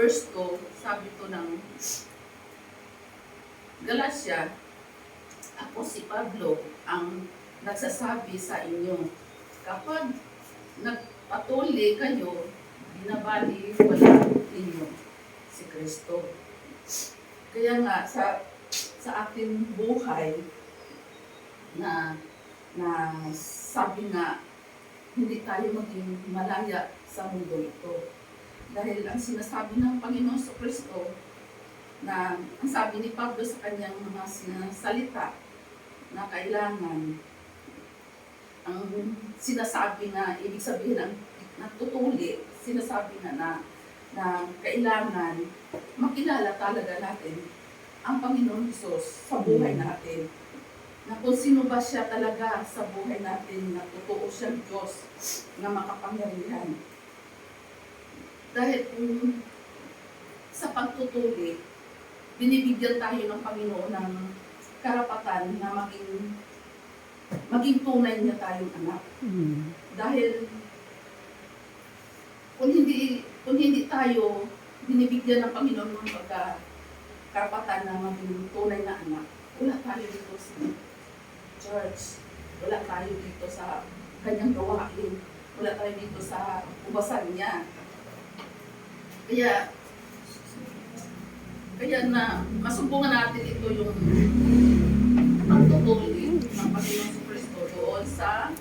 verse 2, sabi to ng Galatia, ako si Pablo ang nagsasabi sa inyo, kapag nagpatuli kayo, binabali wala ninyo si Kristo. Kaya nga, sa ating buhay, na sabi nga, hindi tayo maging malaya sa mundo ito. Dahil ang sinasabi ng Panginoon sa Kristo, na ang sabi ni Pablo sa kanyang mga sinasalita, na kailangan, ang sinasabi na, ibig sabihin ang natutuli, sinasabi na kailangan makilala talaga natin ang Panginoon Hesus sa buhay natin. Na kung sino ba siya talaga sa buhay natin, na totoo siyang Diyos na makapangyarihan. Dahil kung sa pagtutuli, binibigyan tayo ng Panginoon ng karapatan na maging tunay niya tayong anak. Dahil kung hindi tayo binibigyan ng Panginoon ng karapatan na maging tunay na anak, wala tayo dito sa church, wala tayo dito sa kanyang gawain, wala tayo dito sa ubasan niya. Kaya na masubukan natin ito yung pagtutuli ng Panginoon sa Kristo doon sa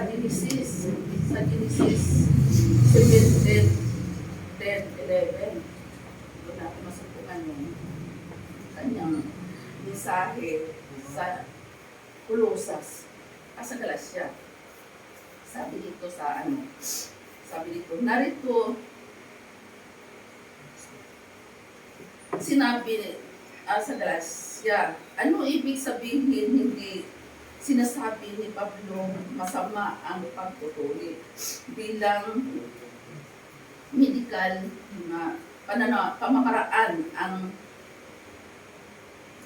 Genesis 17:10-11. Doon natin masubukan yung kanyang mensahe sa Colosas, sa Galatia. Sabi dito narito, sinabi sa Galatia, ano ibig sabihin hindi sinasabi ni Pablo masama ang pagtutuli bilang medical na pamamaraan?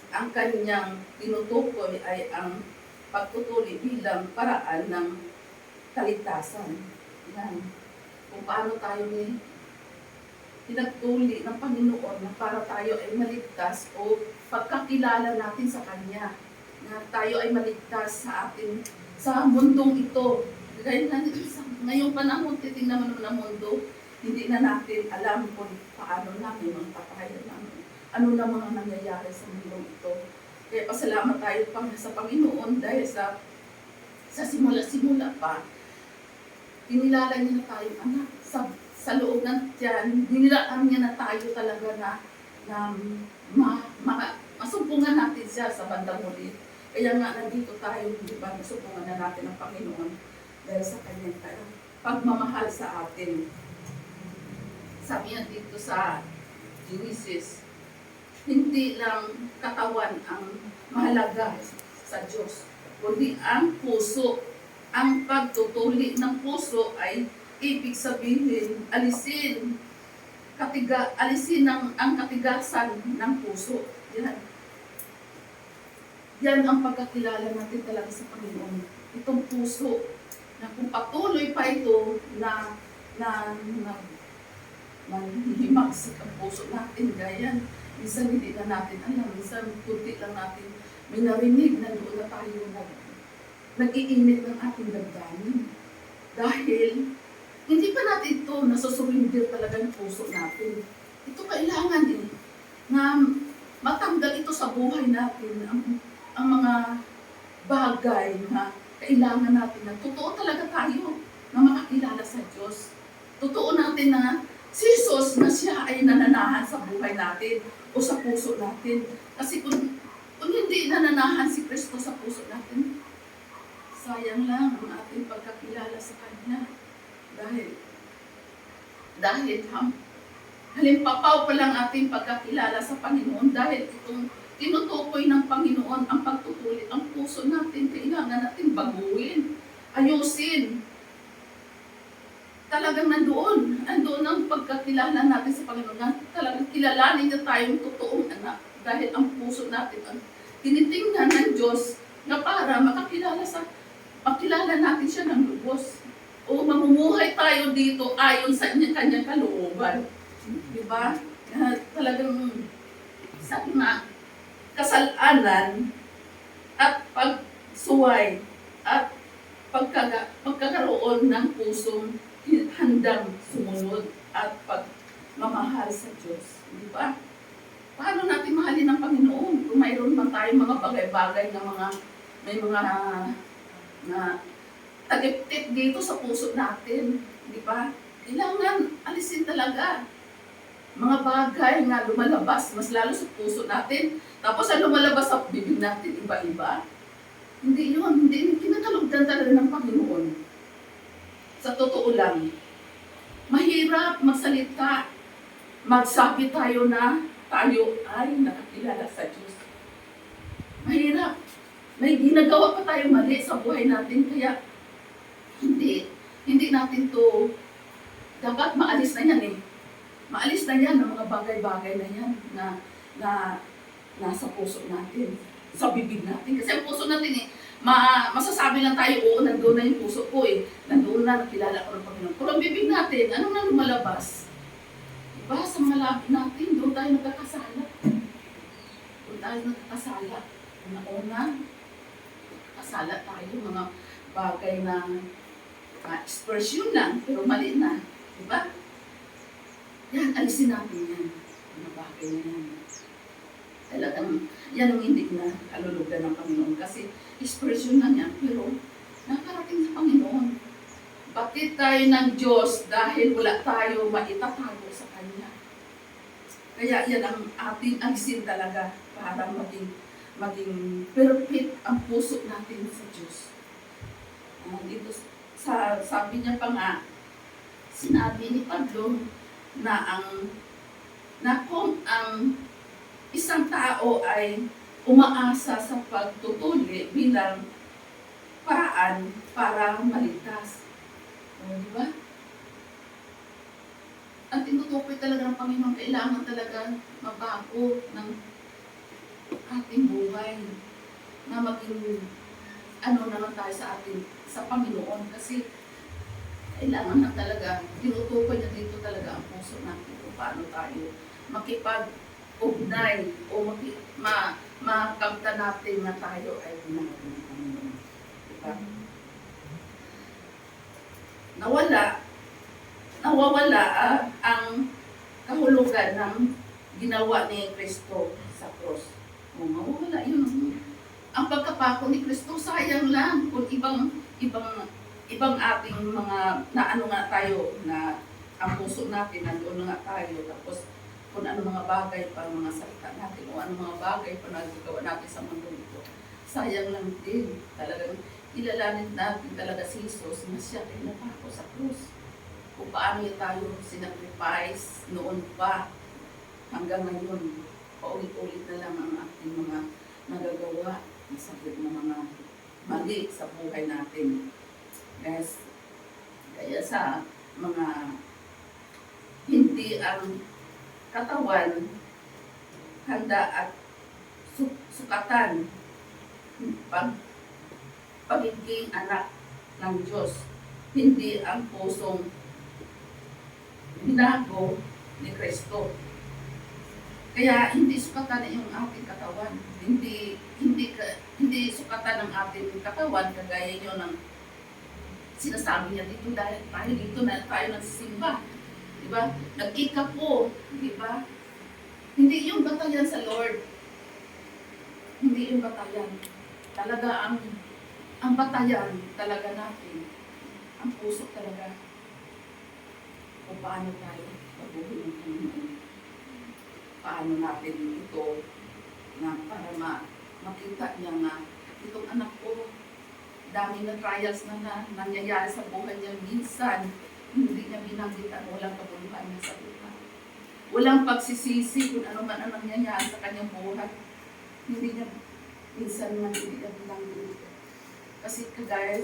Ang kanyang tinutukoy ay ang pagtutuli bilang paraan ng kaligtasan. Yan. Kung paano tayo pinagtuli ng Panginoon na para tayo ay maligtas o pagkakilala natin sa Kanya, na tayo ay maligtas sa mundong ito. Dahil ngayong panahon, titingnan naman ng mundo, hindi na natin alam kung paano namin magpapahayag namin. Ano na mga nangyayari sa mundong ito. Kaya pasalamat tayo sa Panginoon dahil sa simula-simula pa, kinilala niya na tayong anak. Sa loob ng tiyan, nilaang niya na tayo talaga na masumpungan natin siya sa bandang huli. Kaya nga nandito tayo, di ba, masumpungan na natin ang Panginoon dahil sa kanyang pagmamahal sa atin. Sabi niya dito sa Genesis, hindi lang katawan ang mahalaga sa Diyos, kundi ang puso. Ang pagtutuli ng puso ay ibig sabihin, alisin ang katigasan ng puso. Yan ang pagkakilala natin talaga sa Panginoon. Itong puso, na kung patuloy pa ito na hihimagsik ang puso natin, gaya minsan hindi na natin alam, minsan kunti lang natin may narinig na doon na tayo nag-iinit ng ating damdamin. Dahil hindi pa natin ito nasusurrender talaga ng puso natin. Ito kailangan din na matanggal ito sa buhay natin, ang mga bagay na kailangan natin na totoo talaga tayo na makakilala sa Diyos. Totoo natin na si Jesus na siya ay nananahan sa buhay natin o sa puso natin. Kasi kung hindi nananahan si Kristo sa puso natin, sayang lang ang ating pagkakilala sa Kanya. Dahil halimpapaw pa lang ating pagkakilala sa Panginoon, dahil itong tinutukoy ng Panginoon ang pagtutuli, ang puso natin, kailangan natin baguhin, ayusin. Talagang nandoon ang pagkakilala natin sa Panginoon, talagang kilalanin niya tayong totoong anak, dahil ang puso natin ang tinitingnan ng Diyos na para makilala natin siya ng lubos. O mamumuhay tayo dito ayon sa kanyang kalooban. Di ba? Talagang sabi nga, kasalanan at pagsuway at pagkakaroon ng pusong handang sumunod at pagmamahal sa Diyos. Di ba? Paano natin mahalin ang Panginoon kung mayroon man tayong mga bagay-bagay na may mga na tagiptip dito sa puso natin. Di ba? Kailangan alisin talaga. Mga bagay nga lumalabas, mas lalo sa puso natin. Tapos ang lumalabas sa bibig natin, iba-iba. Hindi yun, hindi kinakalugdan talaga ng Panginoon. Sa totoo lang, mahirap magsalita, magsabi tayo na tayo ay nakakilala sa Diyos. Mahirap. May ginagawa pa tayo mali sa buhay natin, kaya hindi natin to, dapat maalis na yan eh. Maalis na yan ang mga bagay-bagay na yan na nasa puso natin, sa bibig natin. Kasi ang puso natin eh, masasabi lang tayo, oo, nandoon na yung puso ko eh. Nandoon na, nakilala ko ng Panginoon. Pero ang bibig natin, anong na lumalabas? Diba, sa mga labi natin, doon tayo nagkakasala. Doon tayo nagkakasala. Una, kasala tayo, mga bagay na expression lang, pero mali na. Diba? Yan, alisin natin yan. Mga bagay na yan. Talagang, yan ang hindi na kalulugan ng Panginoon. Kasi, expression lang yan, pero nakarating sa Panginoon. Bakit tayo ng Diyos dahil wala tayo maitatago sa Kanya? Kaya yan ang ating alisin talaga para maging perfect ang puso natin sa Diyos. Dito, sabi niya pa nga, sinabi ni Pablo, na kung ang isang tao ay umaasa sa pagtutuli bilang paraan para maligtas. Di ba? Ang tinutukoy talaga ng Panginoon, kailangan talaga mabago ng ating buhay na maging naman tayo sa Panginoon, kasi kailangan na talaga, tinutukoy na dito talaga ang puso natin kung paano tayo makipag-ugnay o makamta natin na tayo ay ginagawa ng Panginoon. Diba? Nawawala ang kahulugan ng ginawa ni Kristo sa cross. Mawawala yun. Ang pagkapako ni Kristo, sayang lang kung ibang ating mga nga tayo na ang puso natin nandoon nga tayo, tapos kung ano mga bagay pa mga salita natin o ano mga bagay pa nagagawa natin sa mundo ito, sayang lang din. Talagang kilalanin natin talaga si Jesus na siya ay napako sa krus. Kung paano tayo sinacrifice noon pa hanggang ngayon, paulit-ulit na lang ang ating mga nagagawa, masakit na mga mali sa buhay natin. Yes. Kaya sa mga hindi ang katawan handa at sukatan pagiging anak ng Diyos, hindi ang pusong binago ni Kristo. Kaya hindi sukatan yung ating katawan, hindi sukatan ng ating katawan kagaya nyo ng sinasabi niya dito, dahil tayo dito na tayo nagsisimba. Diba? Nag-ika po. Diba? Hindi yung batayan sa Lord. Hindi yung batayan. Talaga ang batayan talaga natin. Ang puso talaga. Kung paano tayo mabuhay ng Panginoon. Paano natin ito na para makita niya nga itong anak ko, dami na trials na nangyayari sa buhay niya. Minsan, hindi niya binanggitan, walang kabuluhan niya sa buhay. Walang pagsisisi kung ano man ang nangyayari sa kanyang buhay. Hindi niya, minsan man hindi niya binanggit. Kasi kagaya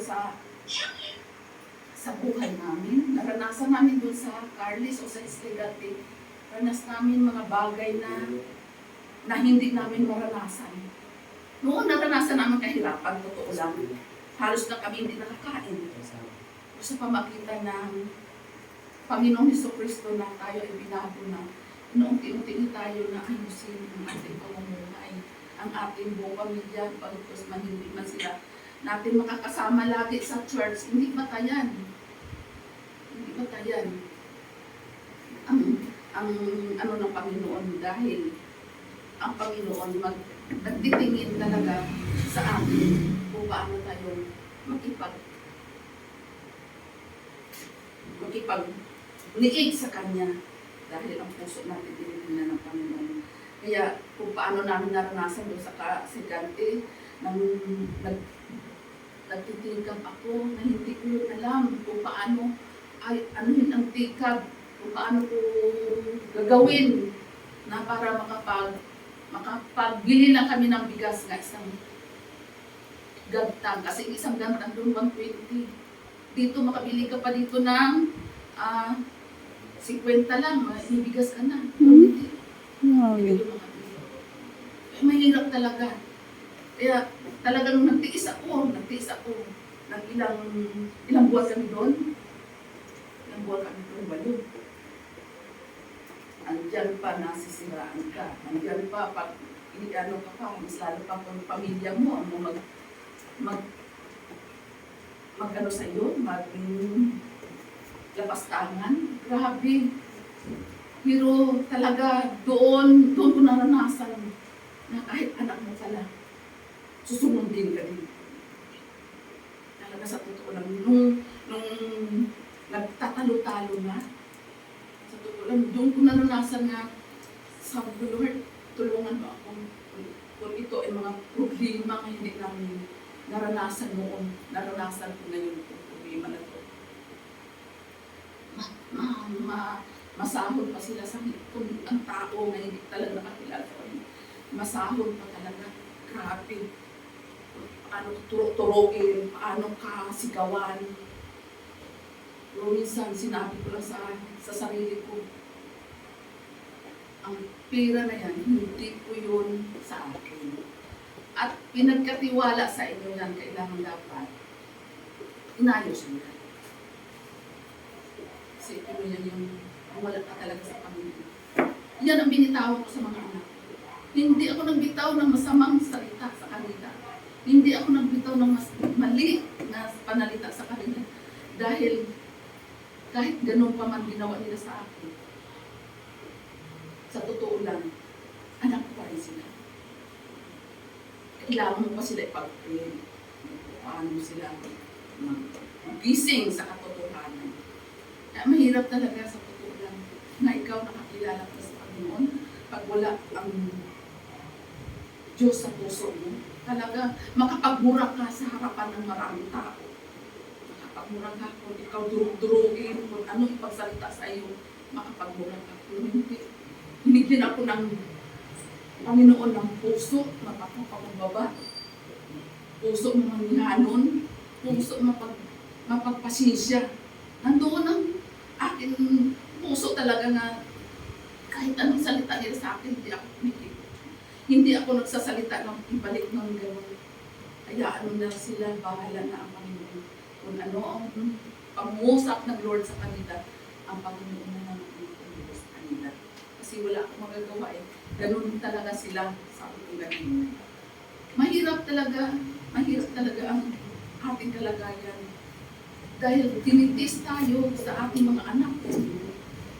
sa buhay namin, naranasan namin doon sa Carlis o sa Eslegate, ranas namin mga bagay na hindi namin maranasan. Noon naranasan namin kahirapan, totoo lang. Halos na kami hindi nakakain. sa pamagitan ng Panginoong Jesucristo na tayo ay binago na, unti-unti tayo na ayusin ang ating pamumuhay, ang ating buong pamilya, pagkos man hindi man sila natin makakasama lagi sa church, hindi batayan. Hindi batayan. Ang ano ng Panginoon, dahil ang Panginoon nagtitingin talaga sa atin kung paano tayo makipag-liig sa Kanya, dahil ang puso natin tinitingnan ng Panginoon. Kaya kung paano namin naranasan doon sa kasigante, nang nagtitikab ako na hindi ko yun alam kung paano ay anuhin ang tikab, kung paano ko gagawin na para makapagbili lang kami ng bigas nga isang gantang, kasi isang gantang doon 120. Dito makabili ka pa dito ng 50 lang, may bigas ka na. Hindi dito makabili. Mahirap talaga. Kaya talagang nagtiis ako ng ilang buwan kami doon. Ilang buwan kami doon, balo. Andyan pa, nasisiraan ka. Andyan pa, pag iniano ka pa, mas lalo pa kung pamilya mo, mag-ano sa'yo, lapastangan. Grabe. Pero talaga, doon ko naranasan na kahit anak mo pala, susumundin ka din. Talaga sa totoo lang, nung nagtatalo-talo na, sa totoo lang, doon ko naranasan na, sabi ko, Lord, tulungan mo ako. Kung ito ay mga problema na hindi namin naranasan noon, naranasan ko ngayon itong problema na ito. Masahol pa sila sa kung ang tao na hindi talaga nakakilala ko. Masahol pa talaga. Grabe. Paano turuin, paano ka sigawan. Pero minsan, sinabi ko lang sa sarili ko, ang pera na yan, hindi ko yun sa akin. At pinagkatiwala sa inyo yan, kailangan dapat inayos mo yan. Kasi ito yan yung wala ka talaga sa Panginoon. Yan ang binitawan ko sa mga anak. Hindi ako nagbitaw ng masamang salita sa kanila. Hindi ako nagbitaw ng mali na panalita sa kanila. Dahil kahit ganun pa man ginawa nila sa akin, sa totoo lang, anak ko pa rin sila. Kailangan mo pa sila ipag-pray. Paano sila mag-gising sa katotohanan. Kaya mahirap talaga sa totoo lang na ikaw nakakilala ka sa Panginoon pag wala ang Diyos sa puso mo. Talaga, makapagmura ka sa harapan ng maraming tao. Makapagmura ka kung ikaw durug-durugin, kung ano ipagsalita sa iyo, makapagmura ka. Kung hindi, hinigyan ako ng Panginoon ng puso, mapagpapakumbaba, puso mangyanon, puso mapagpasensya. Nandoon ang aking puso talaga na kahit anong salita nila sa akin, hindi ako kumikip. Hindi ako nagsasalita ng ibalik ng gano'n. Kaya ano na sila, bahala na ang Panginoon. Kung ano ang pangusap ng Lord sa kanila, ang Panginoon na naman ang sa kanila. Kasi wala akong magagawa eh. Ganun talaga sila, sabi ko ganun. Mahirap talaga ang ating kalagayan. Dahil tinitis tayo sa ating mga anak.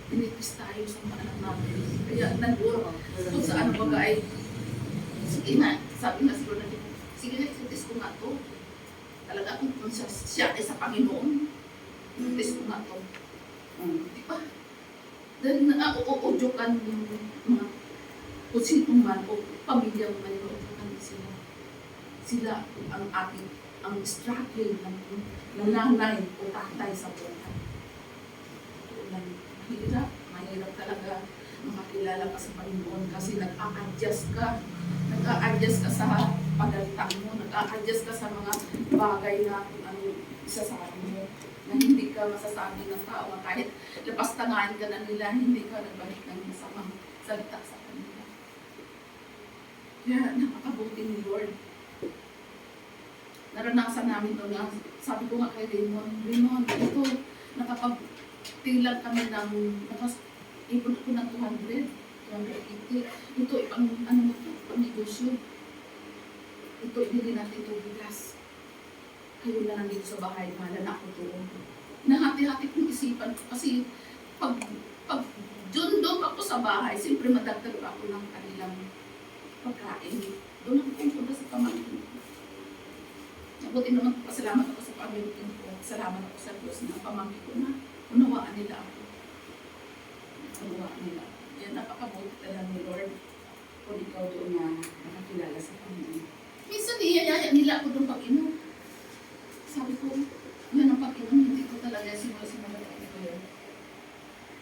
Tinitis tayo sa mga anak natin. Kaya nandoon, kung saan baga ay, sige na, sabi na siguro natin, sige na, tinitis ko nga to. Talaga kung siya ay sa Panginoon, tinitis ko nga to. Di ba? Dahil nauudyokan yung mga kung sino man o pamilya man yung sila. Sila ang ating ang struggling ng nanay o tatay sa buhay. Mahirap talaga makakilala ka sa Panginoon kasi nag-a-adjust ka sa pagalitan mo, nag-a-adjust ka sa mga bagay na kung ano isasabi mo, na hindi ka masasabi ng tao, kahit lapastangahan ka na nila, hindi ka nagbalik ng masamang salita sa kanila. Kaya napakabuti ni Lord. Naranasan namin ito nga Sabi ko nga kay Raymond, ito, nakapagtilang kami ng, ipon ko ng 200, 280. Ito, ipang, ano mo ito, pang negosyo. Ito, ibili natin ito bigas. Kayo na lang dito sa bahay, mahala na ako doon. Nahati-hati kong isipan ko kasi pag doon ako sa bahay, siyempre madagdag ako ng kanilang pagkain. Doon ako pupunta sa pamangkin ko. Nabuti naman, pasalamat ako sa pamangkin ko. Salamat ako sa Diyos na pamangkin ko na unawaan nila ako. Unawaan nila ako. Yan, napakabuti talaga ni Lord kung ikaw doon na nakakilala sa Panginoon. Minsan iyayaya nila ako doon pag-inom. Sabi ko, yan ang pag-inom, hindi ko talaga simula ko yun.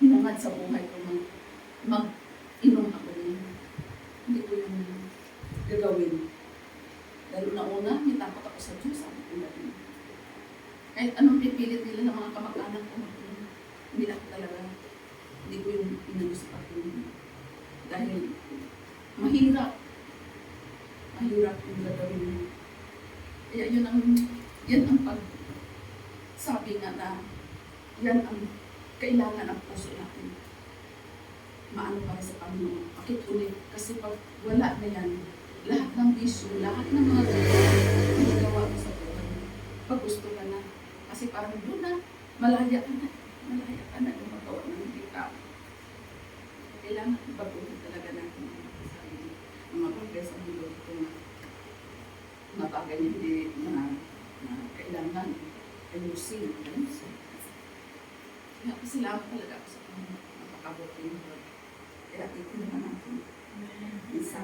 Hinangad sa buhay ko mag-inom ako din. Hindi ko yung gagawin. Lalo na una, may takot ako sa Diyos. Sabi ko lang. Kahit anong pipilit nila ng mga kamag-anak ko, hindi ako talaga. Hindi ko yung inano sa pag-inom. Dahil mahirap. Mahirap yung gagawin mo. Kaya yan ang sabi nga na yan ang kailangan ng puso natin. Maano pa rin sa Panginoon. Bakit ulit? Kasi pag wala na yan, lahat ng bisyo, lahat ng mga ginagawa mo sa buhay, pag gusto ka na. Kasi parang doon na, malaya ka na gumagawa ng hindi ka. Kailangan ipagutin talaga natin mga bagay sa mundo ito na mga bagay na hindi na kailangan ayusin. Kaya salamat talaga ako sa Panginoon. Napakabuti mo. Kaya ito naman natin. Isa.